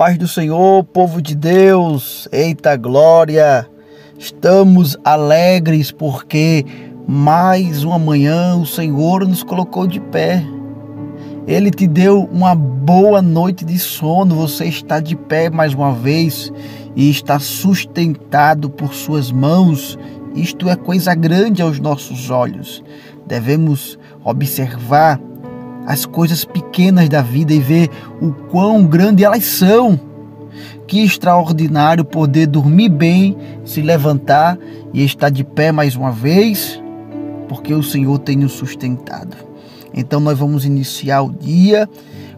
paz do Senhor, povo de Deus, eita glória! Estamos alegres porque mais uma manhã o Senhor nos colocou de pé. Ele te deu uma boa noite de sono, você está de pé mais uma vez e está sustentado por suas mãos. Isto é coisa grande aos nossos olhos. Devemos observar as coisas pequenas da vida e ver o quão grande elas são. Que extraordinário poder dormir bem, se levantar e estar de pé mais uma vez, porque o Senhor tem nos sustentado. Então nós vamos iniciar o dia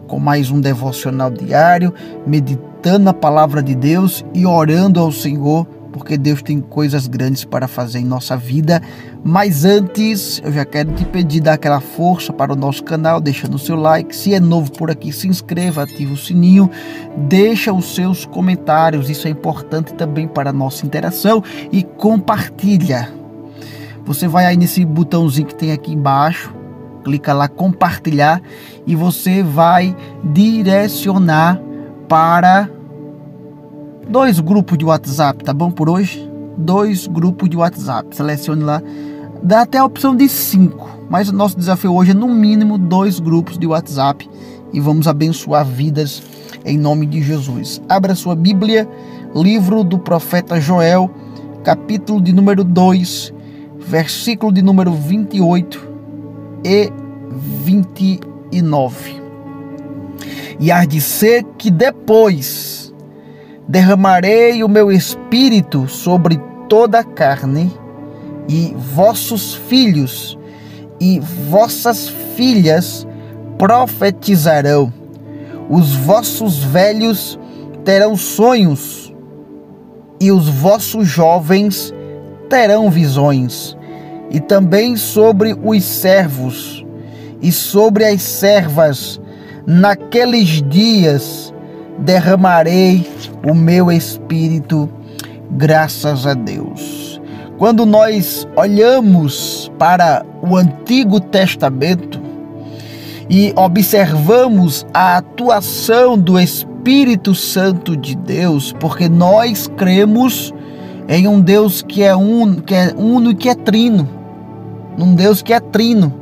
com mais um devocional diário, meditando a palavra de Deus e orando ao Senhor, porque Deus tem coisas grandes para fazer em nossa vida. Mas antes, eu já quero te pedir, dar aquela força para o nosso canal, deixando o seu like. Se é novo por aqui, se inscreva, ativa o sininho, deixa os seus comentários, isso é importante também para a nossa interação, e compartilha. Você vai aí nesse botãozinho que tem aqui embaixo, clica lá, compartilhar, e você vai direcionar para 2 grupos de WhatsApp, tá bom por hoje? 2 grupos de WhatsApp, selecione lá, dá até a opção de 5, mas o nosso desafio hoje é no mínimo 2 grupos de WhatsApp e vamos abençoar vidas em nome de Jesus. Abra sua Bíblia, livro do profeta Joel, capítulo de número 2, versículo de número 28 e 29. E há de ser que depois derramarei o meu espírito sobre toda a carne, e vossos filhos e vossas filhas profetizarão, os vossos velhos terão sonhos, e os vossos jovens terão visões, e também sobre os servos e sobre as servas, naqueles dias derramarei o meu espírito. Graças a Deus. Quando nós olhamos para o Antigo Testamento e observamos a atuação do Espírito Santo de Deus, porque nós cremos em um Deus que é uno e que é trino, num Deus que é trino.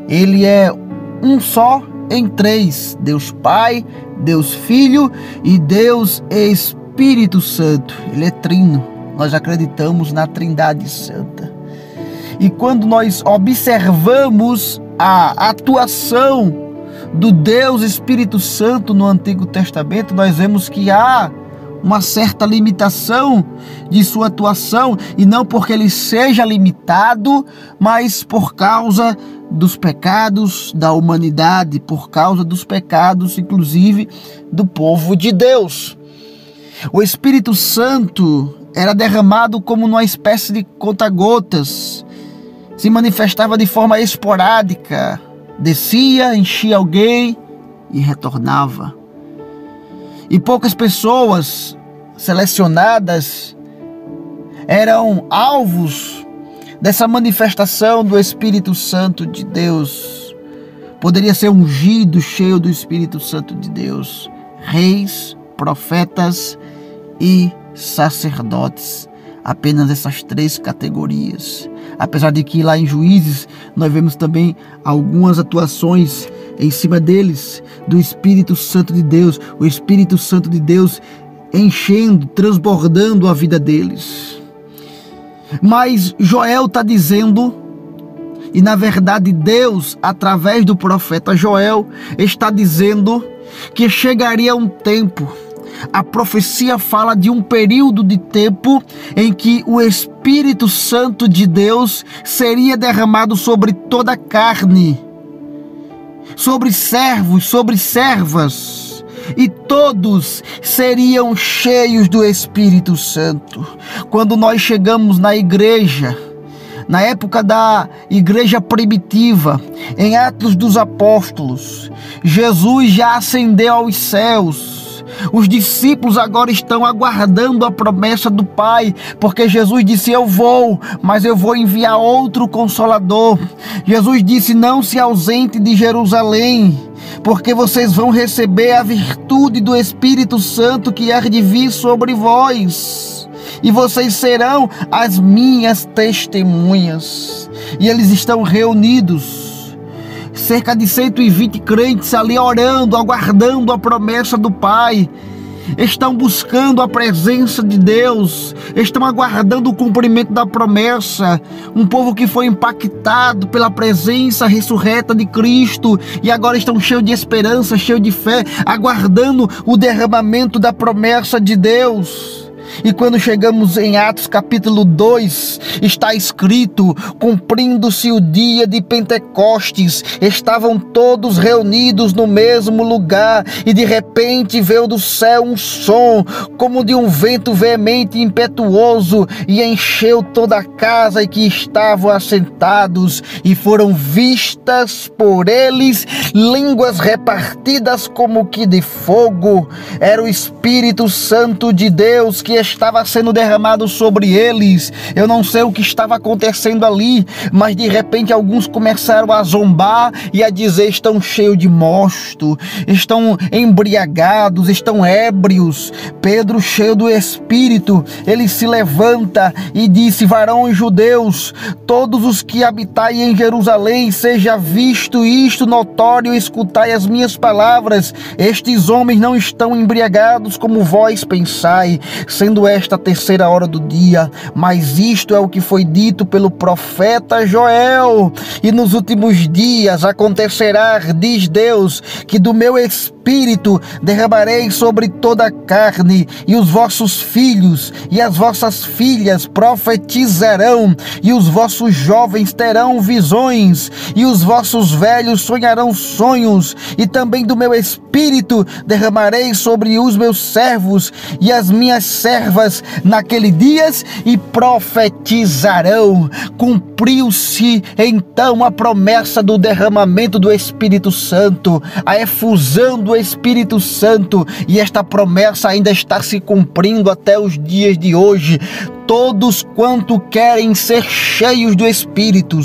Ele é um só em 3, Deus Pai, Deus Filho e Deus Espírito Santo. Ele é trino, nós acreditamos na Trindade Santa. E quando nós observamos a atuação do Deus Espírito Santo no Antigo Testamento, nós vemos que há uma certa limitação de sua atuação, e não porque ele seja limitado, mas por causa dos pecados da humanidade, por causa dos pecados, inclusive, do povo de Deus. O Espírito Santo era derramado como numa espécie de conta-gotas, se manifestava de forma esporádica, descia, enchia alguém e retornava. E poucas pessoas selecionadas eram alvos dessa manifestação do Espírito Santo de Deus. Poderia ser ungido, cheio do Espírito Santo de Deus, reis, profetas e sacerdotes. Apenas essas 3 categorias. Apesar de que lá em Juízes nós vemos também algumas atuações em cima deles, do Espírito Santo de Deus, o Espírito Santo de Deus enchendo, transbordando a vida deles. Mas Joel está dizendo, e na verdade Deus, através do profeta Joel, está dizendo que chegaria um tempo. A profecia fala de um período de tempo em que o Espírito Santo de Deus seria derramado sobre toda a carne, sobre servos, sobre servas, e todos seriam cheios do Espírito Santo. Quando nós chegamos na igreja, na época da igreja primitiva, em Atos dos Apóstolos, Jesus já ascendeu aos céus. Os discípulos agora estão aguardando a promessa do Pai, porque Jesus disse: eu vou, mas eu vou enviar outro Consolador. Jesus disse: não se ausente de Jerusalém, porque vocês vão receber a virtude do Espírito Santo que há de vir sobre vós, e vocês serão as minhas testemunhas. E eles estão reunidos, cerca de 120 crentes ali orando, aguardando a promessa do Pai. Estão buscando a presença de Deus, estão aguardando o cumprimento da promessa. Um povo que foi impactado pela presença ressurreta de Cristo e agora estão cheios de esperança, cheios de fé, aguardando o derramamento da promessa de Deus. E quando chegamos em Atos capítulo 2, está escrito: cumprindo-se o dia de Pentecostes, estavam todos reunidos no mesmo lugar, e de repente veio do céu um som, como de um vento veemente e impetuoso, e encheu toda a casa em que estavam assentados, e foram vistas por eles línguas repartidas como que de fogo. Era o Espírito Santo de Deus que estava sendo derramado sobre eles. Eu não sei o que estava acontecendo ali, mas de repente alguns começaram a zombar e a dizer: estão cheios de mosto, estão embriagados, estão ébrios. Pedro, cheio do Espírito, ele se levanta e disse: varões judeus, todos os que habitai em Jerusalém, seja visto isto notório, escutai as minhas palavras. Estes homens não estão embriagados como vós pensai, sendo esta a terceira hora do dia, mas isto é o que foi dito pelo profeta Joel. E nos últimos dias acontecerá, diz Deus, que do meu Espírito derramarei sobre toda a carne, e os vossos filhos e as vossas filhas profetizarão, e os vossos jovens terão visões, e os vossos velhos sonharão sonhos, e também do meu Espírito derramarei sobre os meus servos e as minhas servas naqueles dias, e profetizarão. Cumpriu-se então a promessa do derramamento do Espírito Santo, a efusão do Espírito Santo, e esta promessa ainda está se cumprindo até os dias de hoje. Todos quanto querem ser cheios do Espírito,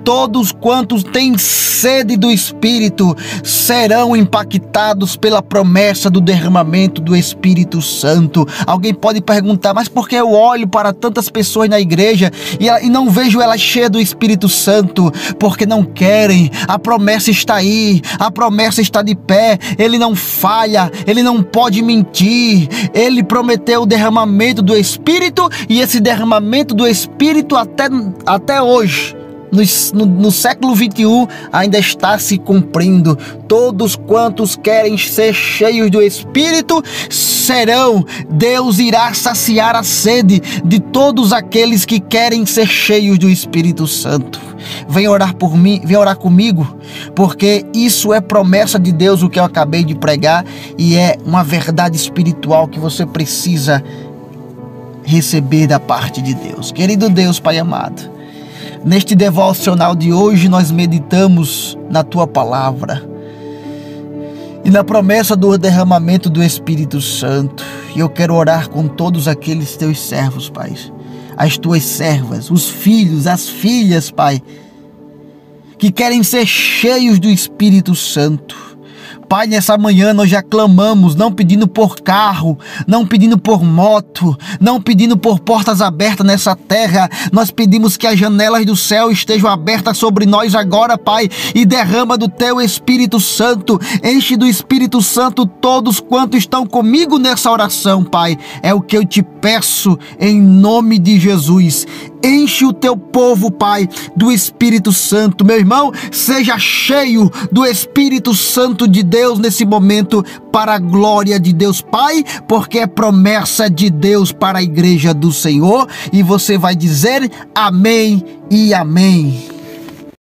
todos quantos têm sede do Espírito, serão impactados pela promessa do derramamento do Espírito Santo. Alguém pode perguntar: mas por que eu olho para tantas pessoas na igreja e não vejo elas cheias do Espírito Santo? Porque não querem. A promessa está aí, a promessa está de pé, ele não falha, ele não pode mentir. Ele prometeu o derramamento do Espírito, e esse derramamento do Espírito até hoje, no século 21, ainda está se cumprindo. Todos quantos querem ser cheios do Espírito serão. Deus irá saciar a sede de todos aqueles que querem ser cheios do Espírito Santo. Vem orar por mim, vem orar comigo, porque isso é promessa de Deus, o que eu acabei de pregar, e é uma verdade espiritual que você precisa receber da parte de Deus. Querido Deus, Pai amado, neste devocional de hoje nós meditamos na Tua Palavra e na promessa do derramamento do Espírito Santo. E eu quero orar com todos aqueles Teus servos, Pai, as Tuas servas, os filhos, as filhas, Pai, que querem ser cheios do Espírito Santo. Pai, nessa manhã nós já clamamos, não pedindo por carro, não pedindo por moto, não pedindo por portas abertas nessa terra. Nós pedimos que as janelas do céu estejam abertas sobre nós agora, Pai, e derrama do Teu Espírito Santo. Enche do Espírito Santo todos quantos estão comigo nessa oração, Pai. É o que eu te peço em nome de Jesus. Enche o Teu povo, Pai, do Espírito Santo. Meu irmão, seja cheio do Espírito Santo de Deus nesse momento, para a glória de Deus Pai, porque é promessa de Deus para a igreja do Senhor. E você vai dizer amém e amém.